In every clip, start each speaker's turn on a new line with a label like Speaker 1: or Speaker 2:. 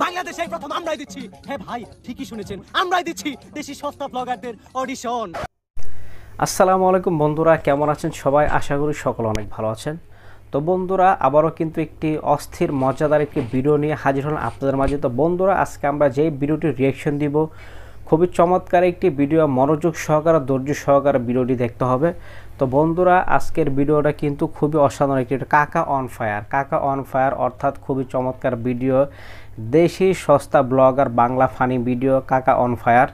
Speaker 1: বাংলাদেশে প্রথম আমরাই দিচ্ছি। হ্যাঁ ভাই, ঠিকই শুনেছেন, আমরাই দিচ্ছি দেশি সস্তা ব্লগারদের অডিশন।
Speaker 2: আসসালামু আলাইকুম বন্ধুরা, কেমন আছেন সবাই? আশা করি সকলে অনেক ভালো আছেন। তো বন্ধুরা, আবারও কিন্তু একটি অস্থির মজাদার একটি ভিডিও নিয়ে হাজির হলাম আপনাদের মাঝে। তো বন্ধুরা, আজকে আমরা যেই ভিডিওটির রিয়াকশন দিব, খুবই চমৎকার একটি ভিডিও, মনোযোগ সহকারে ধৈর্য সহকারে ভিডিওটি দেখতে হবে। তো বন্ধুরা, আজকের ভিডিওটা কিন্তু খুবই অসাধারণ একটি কাকা অন ফায়ার অর্থাৎ খুবই চমৎকার ভিডিও, দেশি সস্তা ব্লগার বাংলা ফানি ভিডিও কাকা অন ফায়ার।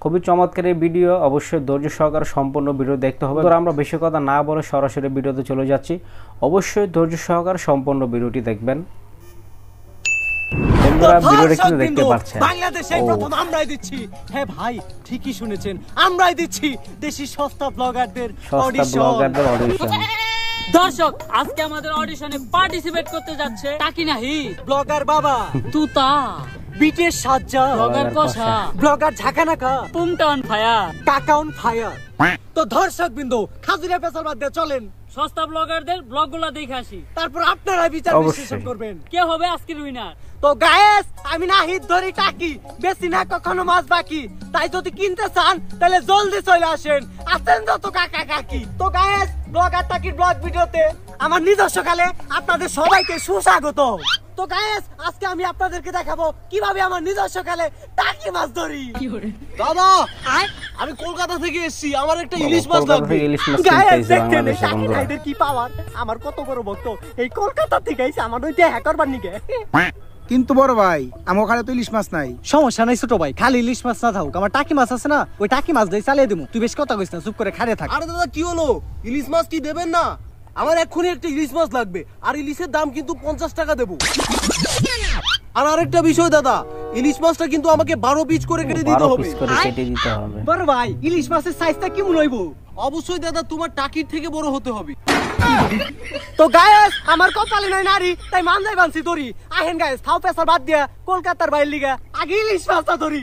Speaker 2: খুবই চমৎকার এই ভিডিও, অবশ্যই ধৈর্য সহকারে সম্পূর্ণ ভিডিও দেখতে হবে। তো আমরা বেশি কথা না বলে সরাসরি ভিডিওতে চলে যাচ্ছি। অবশ্যই ধৈর্য সহকারে সম্পূর্ণ ভিডিওটি দেখবেন।
Speaker 1: বাংলাদেশে প্রথম আমরাই দিচ্ছি। হ্যাঁ ভাই, ঠিকই শুনেছেন, আমরাই দিচ্ছি দেশি সস্তা ব্লগারদের অডিশন।
Speaker 3: দর্শক, আজকে আমাদের অডিশনে পার্টিসিপেট করতে যাচ্ছে টাকি নাহি
Speaker 1: ব্লগার বাবা,
Speaker 3: তুতা,
Speaker 1: বিটের সাজ্জা,
Speaker 3: ব্লগার কষা,
Speaker 1: ব্লগার ঝাঁকানাকা,
Speaker 3: পুমটা অন ফায়ার,
Speaker 1: কাকা অন ফায়ার। তো দর্শক বিন্দু, খাজুরা পেছাল বাদ দিয়ে চলেন
Speaker 3: সস্তা ব্লগারদের ব্লগগুলো দেখে আসি,
Speaker 1: তারপর আপনারা বিচার বিশ্লেষণ করবেন কে
Speaker 3: হবে আজকের উইনার।
Speaker 1: তো গায়েস, আমি নাহিদ ধরি টাকি, বেশি না কখনো মাছ বাকি, তাই যদি কিনতে চান তাহলে জলদি চলে আসেন, আসেন যত কাকা কাকি। তো গায়েস, ব্লগার টাকির ব্লগ ভিডিওতে আমার নিজস্ব কালে আপনাদের সবাইকে সুস্বাগত। তো গায়েস, আজকে আমি আপনাদেরকে দেখাবো কিভাবে আমার নিজস্ব কালে টাকি মাছ ধরি।
Speaker 4: দাদা, আমি কলকাতা থেকে এসেছি, আমার একটা ইলিশ মাছ লাগবে।
Speaker 1: গায়েস, দেখছেন টাকি ভাইদের কি পাওয়ার, আমার কত বড় ভক্ত, এই কলকাতা থেকে এসে আমার ওইটা হ্যাকার বানিয়ে।
Speaker 5: কিন্তু বড় ভাই, আমার ওখানে তো ইলিশ মাছ নাই।
Speaker 1: সমস্যা নাই ছোট ভাই, খালি ইলিশ মাছ না থাকুক, আমার টাকি মাছ আছে না, ওই টাকি মাছ দিয়ে চালিয়ে দেবো। তুই বেশ কথা কইস না, চুপ করে খাড়ে থাক।
Speaker 4: আরে দাদা, কি হলো? ইলিশ মাছ কি দেবেন না? আমার এক্ষুনি একটা ইলিশ মাছ লাগবে, আর ইলিশের দাম কিন্তু 50 টাকা দেবো। আর আরেকটা বিষয় দাদা, ইলিশ মাছটা কিন্তু আমাকে 12 পিস করে কেটে দিতে হবে।
Speaker 1: বড় ভাই, ইলিশ মাছের সাইজটা কেমন হইব?
Speaker 4: অবশ্যই দাদা, তোমার টাকির থেকে বড় হতে হবে।
Speaker 1: তো গায়েস, আমার কপালে নাই নারী, তাই মানজাই বানছি ধরি। আহেন গায়েস, থাও পেছাল বাদ দিয়া কলকাতার বাইরে লিগা আগে ইলিশ মাছটা ধরি।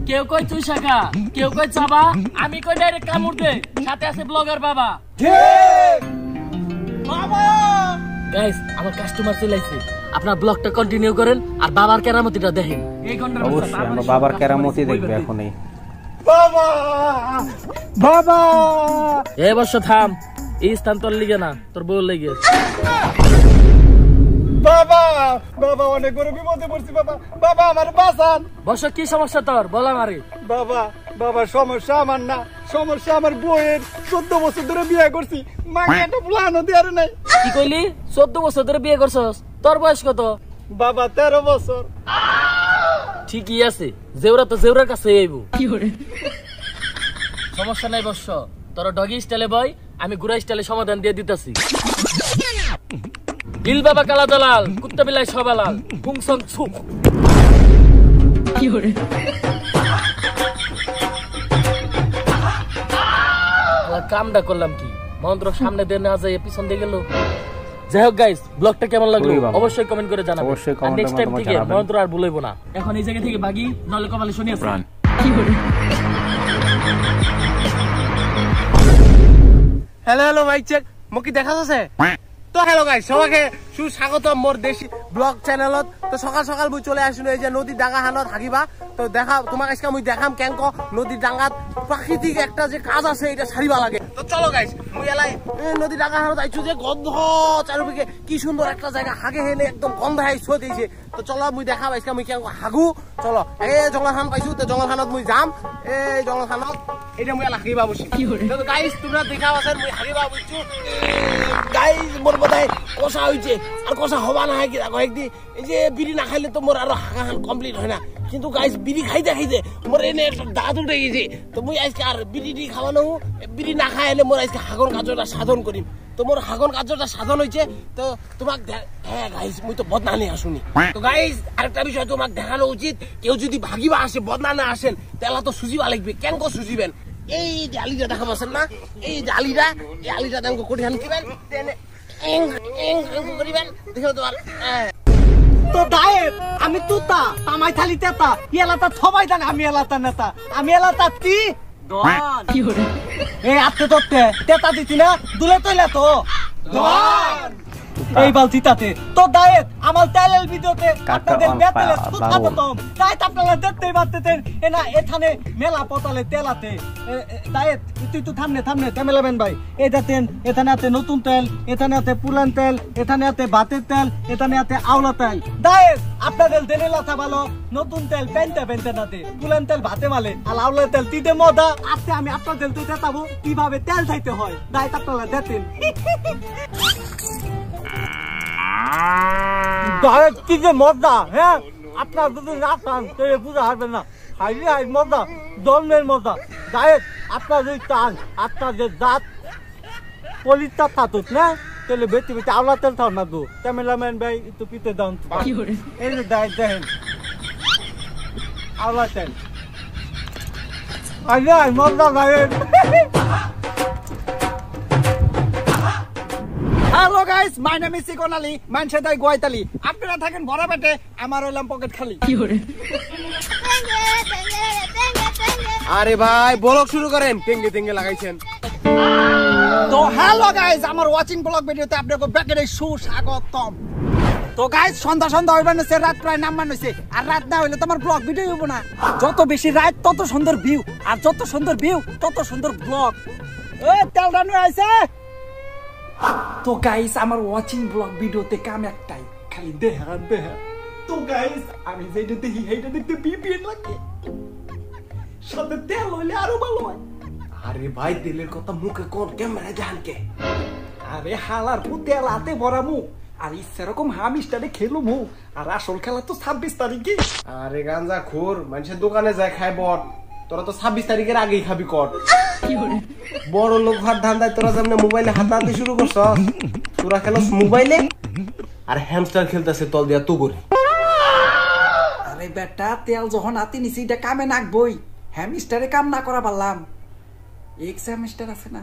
Speaker 3: কেউ কই তুই শাখা, কেউ কই চাবা, আমি কই ডাইরেক্ট কামড় দে, সাথে আছে ব্লগার বাবা। গাইস, আমার কাস্টমার চলে আসছে, আপনার ব্লগটা কন্টিনিউ করেন আর বাবার কেরামতিটা দেখেন। এই ঘন্টার
Speaker 2: অবশ্যই আমরা বাবার কেরামতি দেখব এখনই।
Speaker 1: বাবা বাবা,
Speaker 3: এই বর্ষ থাম, এই স্থান তোর লিগে না, তোর বউ লিগে।
Speaker 1: বাবা বাবা, অনেক বড় বিপদে পড়ছি বাবা, বাবা আমার বাঁচান।
Speaker 3: বর্ষ, কি সমস্যা তোর বল আমারে।
Speaker 1: বাবা বাবা, সমস্যা আমার না, সমস্যা আমার বউয়ের। 14 বছর ধরে বিয়ে করছি, মাকে একটা প্লানও দেয়ার নাই।
Speaker 3: কি কইলি? 14 বছর ধরে বিয়ে করছস? তোর বয়স কত?
Speaker 1: বাবা 13 বছর।
Speaker 3: ঠিকই আছে, জেউরা তো জেউরার কাছে আইবো। সমস্যা নাই বর্ষ, তোর ডগি স্টাইলে বয়, আমি গুড়া স্টাইলে সমাধান দিয়ে দিতেছি। দিল বাবা কালা দালাল, কুত্তা বিলাই সবালাল, পুংসং ছুক। কি হরে কামটা করলাম কি, মন্ত্র সামনে দিয়ে না যায় পিছন দিয়ে গেল। যাই হোক গাইস, ব্লগটা কেমন লাগলো অবশ্যই কমেন্ট করে জানাবেন। আর নেক্সট টাইম থেকে মন্ত্র আর ভুলইব না। এখন এই জায়গা থেকে ভাগি, নলে কপালে শুনি আছে। কি হরে
Speaker 4: হ্যালো হ্যালো, মাইক চেক, মুকি দেখা যাচ্ছে তো? হ্যালো গাইস, সবাইকে সুস্বাগতম মোর দেশি ব্লগ চ্যানেলত। তো সকাল সকাল মুই চলে আসলো এই যে নদীর ডাঙ্গা হানত থাকিবা। তো দেখা তোমাকে আজকে মুই দেখাম কেঙ্ক নদীর ডাঙ্গাত প্রাকৃতিক একটা যে কাজ আছে, এটা সারিবা লাগে। তো চলো গাইস, মুই এলাই নদীর ডাঙ্গা হানত আইছো, যে গন্ধ চারিদিকে কি সুন্দর একটা জায়গা, হাগে হেলে একদম গন্ধ হাই ছো দিয়েছে। তো চলো মুই দেখাম আজকে মুই কেঙ্ক হাগু। চলো, এই জঙ্গল খান পাইছো, তো জঙ্গল খানত মুই যাম। এই জঙ্গল খানত এটা মুই এলা হাগিবা বসি। তো গাইস, তোমরা দেখাও আছেন মুই হাগিবা বুঝছো। গাইস, মোর বোধহয় কষা হয়েছে, আর কষা হবা না হয় কি কয়েকদিন। এই যে বিড়ি না খাইলে তো মোর আরো হাগা খান কমপ্লিট হয় না। কিন্তু গাইস, বিড়ি খাইতে খাইতে মোর এনে একটা দাঁত উঠে গেছে। তো মুই আজকে আর বিড়ি খাওয়ানো, বিড়ি না খাইলে মোর আজকে হাগন কার্যটা সাধন করিম। তো মোর হাগন কার্যটা সাধন হয়েছে। তো তোমাক, হ্যাঁ গাইস, মুই তো বদনা নিয়ে আসুনি। তো গাইস, আরেকটা বিষয় তোমাক দেখানো উচিত, কেউ যদি ভাগিবা আসে, বদনা না আসেন, তাহলে তো সুজিবা লাগবে। কেন কো সুজিবেন? এই যে আলিটা দেখা পাচ্ছেন না, এই যে আলিটা, এই আলিটা দাম কোটি হান দিবেন, দেখো তোমার।
Speaker 1: তো দায়ের, আমি তুতা, তামাই থালি তেতা, এলাতা সবাই জানে আমি এলাতা নেতা, আমি এলাতা তি ডন এই আপনি তো তেতা দিতি না দুলে তৈলা তো ডন এই বালতিটাতে তো ডায়েট আমার তেলের ভিডিওতে আপনাদের বেতেলে সুতা বতম ডায়েট আপনারা দেখতেই পারতেছেন এনা এখানে মেলা পতালে তেলাতে ডায়েট তুই থামনে তেমেলাবেন ভাই এইটাতেন এখানে আছে নতুন তেল এখানে আছে পুরান তেল এখানে আছে ভাতের তেল এখানে আছে আওলা তেল ডায়েট আপনাদের দেনে লাথা ভালো নতুন তেল পেনতে নাতে পুরান তেল ভাতে মালে আর আওলা তেল তিতে মজা আজকে আমি আপনাদের তো দেখাবো কিভাবে তেল খাইতে হয় ডায়েট আপনারা দেখেন ডায়েট কি যে মজা হ্যাঁ আপনার যদি না খান তাহলে বুঝা হারবেন না হাই মজা জন্মের মজা ডায়েট আপনার যদি চান আপনার যে দাঁত পলিশটা থাকুক না তাহলে বেশি আওলা তেল খাও না তো ক্যামেরাম্যান ভাই একটু পিতে দাও এই যে ডায়েট দেখেন আওলা তেল হাই মজা ডায়েট
Speaker 5: hello guys my name is সিকন আলী মানছে তাই গোয়াইতালি আপনারা থাকেন ভরা পেটে আমার হইলাম পকেট খালি
Speaker 4: আরে ভাই ব্লগ শুরু করেন টেঙ্গে লাগাইছেন
Speaker 5: তো হ্যালো গাইস আমার ওয়াচিং ব্লগ ভিডিওতে আপনাকে ব্যাকের সুস্বাগতম তো গাইস সন্ধ্যা হইবার নছে রাত প্রায় নাম্বার নছে আর রাত না হইলে তোমার ব্লগ ভিডিও হইব না যত বেশি রাত তত সুন্দর ভিউ আর যত সুন্দর ভিউ তত সুন্দর ব্লগ এ তেল রান্না আইছে তো গাইস আমার ওয়াচিং ব্লগ ভিডিওতে কাম একটাই খালি দেহা তো গাইস আমি যেটা দেখি সেইটা দেখতে বিপিএন লাগে সাথে তেল হইলে আরো ভালো হয়
Speaker 4: আরে ভাই তেলের কথা মুখে কোন ক্যামেরা জানকে
Speaker 5: আরে হালার পু তেল হাতে ভরামু আর সেরকম হামিস্টারে খেলুমু আর আসল খেলা তো 26 তারিখে
Speaker 4: আরে গাঞ্জা খোর মানুষের দোকানে যায় খায় বট তোরা তো 26 তারিখের আগেই খাবি কট বড় লোক হাত ধান্দায় তোরা যেমন মোবাইলে হাতাহাতি শুরু করছ তোরা খেলস মোবাইলে আর হ্যামস্টার খেলতেছে তল দিয়া তো করে
Speaker 5: আরে বেটা তেল যখন হাতে নিছি এটা কামে নাকবই হ্যামস্টারে কাম না করা পারলাম এক সেমিস্টার আছে না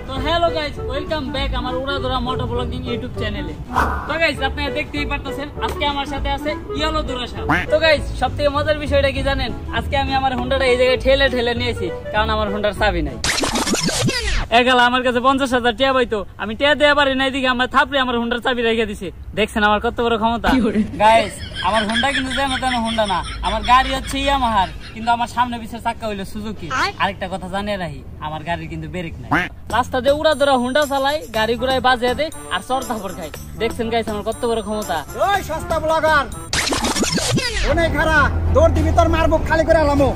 Speaker 3: তো হ্যালো গাইস ওয়েলকাম ব্যাক আমার উড়াধরা মোটো ব্লগিং ইউটিউব চ্যানেলে। তো গাইস আপনারা দেখতেই পারতেছেন আজকে আমার সাথে আছে ইয়েলো দুরাশা। তো গাইস সবথেকে মজার বিষয়টা কি জানেন, আজকে আমি আমার হোন্ডাটা এই জায়গায় ঠেলে নিয়েছি কারণ আমার হোন্ডার চাবি নাই। এগালা আমার কাছে 50,000 টাকা পাইতো, আমি টাকা দেয়া পারি না, এদিকে আমার থাপড়ে আমার হোন্ডার চাবি রেখে দিছে। দেখছেন আমার কত বড় ক্ষমতা। গাইস আমার হোন্ডা কিন্তু যেন তেন হোন্ডা না, আমার গাড়ি হচ্ছে ইয়ামাহার, কিন্তু আমার সামনে পিছের চাক্কা হইলো সুজুকি। আরেকটা কথা জানিয়ে রাখি, আমার গাড়ির কিন্তু ব্রেক নাই। রাস্তা দিয়ে উড়া ধরা হোন্ডা চালাই, গাড়ি ঘুরাই বাজিয়ে দেয় আর চর থাপড় খাই। দেখছেন গাইস আমার কত বড় ক্ষমতা।
Speaker 5: ওই সস্তা ব্লগার অনেক খারাপ দৌড় দিবি তোর মারবো খালি করে আলামো।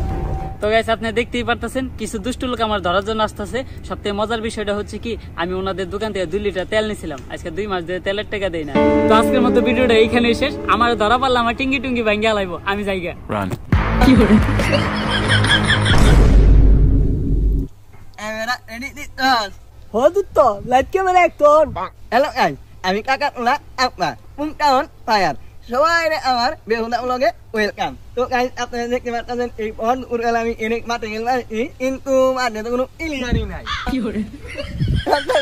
Speaker 3: তো গাইস আপনি দেখতেই পারতেছেন কিছু দুষ্ট লোক আমার ধরার জন্য আসতেছে। সবথেকে মজার বিষয়টা হচ্ছে কি, আমি ওনাদের দোকান থেকে 2 লিটার তেল নিয়েছিলাম, আজকে 2 মাস ধরে তেলের টাকা দেই না। তো আজকের মতো ভিডিওটা এইখানেই শেষ। আমার ধরা পারলে আমার টিঙ্গি ভাঙ্গা লাইবো, আমি যাইগা। কি করে
Speaker 1: হদুত্তো লাইট ক্যামেরা একটন। হ্যালো গাইস আমি কাকা না আপনার পুংটাউন ফায়ার, সবাই আমার বেহুদা ব্লগে ওয়েলকাম। তো গাইস আপনারা দেখতে পাচ্ছেন এই ফোন উড়াল আমি অনেক মাঠে গেলাম, কিন্তু মাঠে তো কোনো ইলিগানি নাই।
Speaker 3: কি করে
Speaker 1: আপনার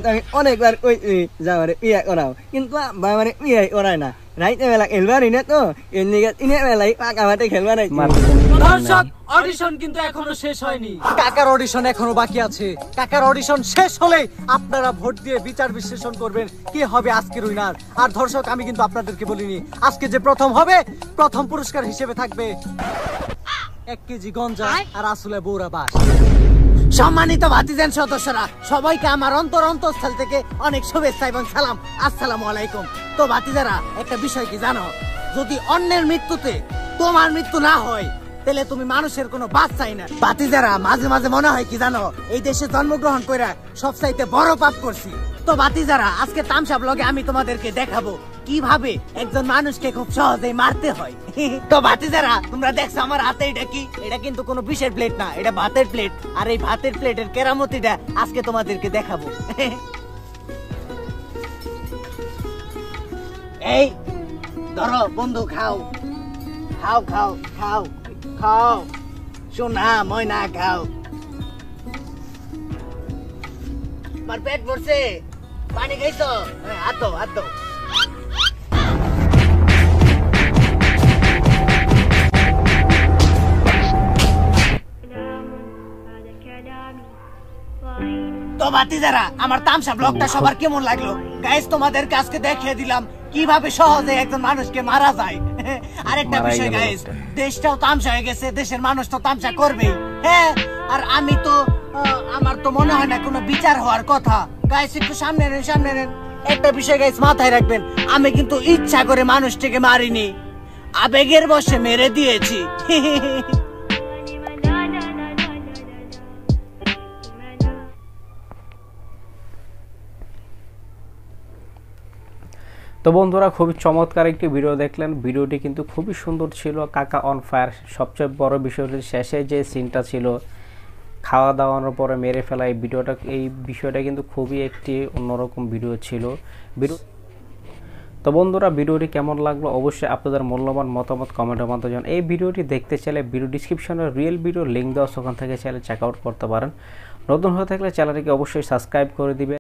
Speaker 1: তো আমি অনেকবার কইছি যে আমারে বিয়ে করাও, কিন্তু আমারে বিয়ে করায় না। রাইতে বেলা খেলবারই না, তো এমনি দিনের বেলায় পাকা মাঠে খেলবার।
Speaker 3: দর্শক অডিশন কিন্তু এখনো শেষ হয়নি,
Speaker 1: কাকার অডিশন এখনো বাকি আছে। কাকার অডিশন শেষ হলেই আপনারা ভোট দিয়ে বিচার বিশ্লেষণ করবেন কি হবে আজকের উইনার। আর দর্শক আমি কিন্তু আপনাদেরকে বলিনি, আজকে যে প্রথম হবে, প্রথম পুরস্কার হিসেবে থাকবে 1 কেজি গঞ্জা আর আসলে বৌরা বাস। সম্মানিত ভাতিজান সদস্যরা, সবাইকে আমার অন্তঃস্থল থেকে অনেক শুভেচ্ছা এবং সালাম, আসসালামু আলাইকুম। তো ভাতিজারা একটা বিষয় কি জানো, যদি অন্যের মৃত্যুতে তোমার মৃত্যু না হয় তাহলে তুমি মানুষের কোনো বাস চাই না। ভাতিজারা মাঝে মাঝে মনে হয় কি জানো, এই দেশে জন্মগ্রহণ করে সবচাইতে বড় পাপ করছি। তো ভাতিজারা আজকে তামসা ব্লগে আমি তোমাদেরকে দেখাবো কিভাবে একজন মানুষকে খুব সহজেই মারতে হয়। তো ভাতিজারা তোমরা দেখছো আমার হাতে এটা কি, এটা কিন্তু কোনো বিষের প্লেট না, এটা ভাতের প্লেট। আর এই ভাতের প্লেটের কেরামতিটা আজকে তোমাদেরকে দেখাবো। এই ধরো বন্ধু, খাও খাও খাও খাও খাও, সোনা ময়না খাও। আমার পেট ভরছে, পানি খাইছো? হাত দাও। তো ভাতিজারা আমার তামসা ব্লগটা সবার কেমন লাগলো গাইস তোমাদের কাছে দেখিয়ে দিলাম কিভাবে সহজে একজন মানুষকে মারা যায়। আরেকটা বিষয় গাইস, দেশটাও তামসা হয়ে গেছে, দেশের মানুষ তো তামসা করবেই। হ্যাঁ, আর আমি তো আমার তো মনে হয় না কোনো বিচার হওয়ার কথা। গাইস একটু সামনে নেন। একটা বিষয় গাইস মাথায় রাখবেন, আমি কিন্তু ইচ্ছা করে মানুষটাকে মারিনি, আবেগের বশে মেরে দিয়েছি।
Speaker 2: তো বন্ধুরা খুবই চমৎকার একটি ভিডিও দেখলেন, ভিডিওটি কিন্তু খুবই সুন্দর ছিল। কাকা অন ফায়ার। সবচেয়ে বড় বিষয়টি শেষে যে সিনটা ছিল খাওয়া দাওয়ানোর পরে মেরে ফেলা, এই বিষয়টা কিন্তু খুবই একটি অন্যরকম ভিডিও ছিল। তো বন্ধুরা ভিডিওটি কেমন লাগলো অবশ্যই আপনাদের মূল্যবান মতামত কমেন্টের মাধ্যমে জানান। এই ভিডিওটি দেখতে চাইলে ভিডিও ডিসক্রিপশনে রিয়েল ভিডিও লিঙ্ক দেওয়া, সেখান থেকে চাইলে চেক আউট করতে পারেন। নতুন হয়ে থাকলে চ্যানেলটিকে অবশ্যই সাবস্ক্রাইব করে দিবেন।